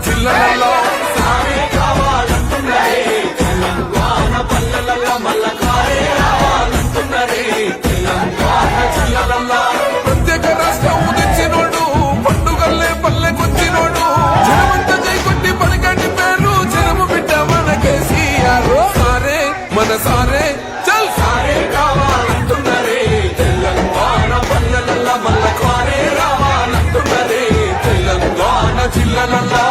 జిల్లలలో సారే కావాలంటున్నారే తెలంగాణ పల్లెలలో మల్ల కారే రావాలంటున్నారే తెలంగాణ జిల్లలలో ప్రత్యేక రాష్ట్రం తెచ్చినోడు పండుగల్లే పల్లెకొచ్చినోడు జనమంతా జైకొట్టి పలికండి పేరు జనము బిడ్డ మన కేసీఆర్ సారే మన సారే చల్ సారే కావాలంటున్నారే తెలంగాణ పల్లెలలో మల్ల కారే రావాలంటున్నారే తెలంగాణ జిల్లలలో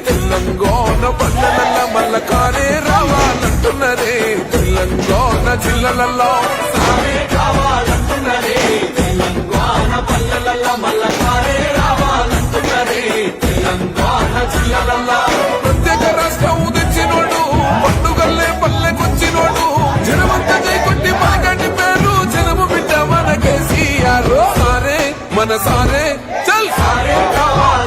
తెలంగాణ పల్లెల మల్ల కారే రావాలంటున్నరే తెలంగాణ జిల్లలలో సారే కావాలంటున్నారే తెలంగాణ పల్లెలలో మల్ల కారే రావాలంటున్నారే తెలంగాణ జిల్లలలో ప్రత్యేక రాష్ట్రం తెచ్చినోడు పండుగల్లే పల్లెకొచ్చినోడు జనమంతా జైకొట్టి పలకండి పేరు జనము బిడ్డ మన కేసీఆర్ సారే మన సారే చల్ సారే కావాలి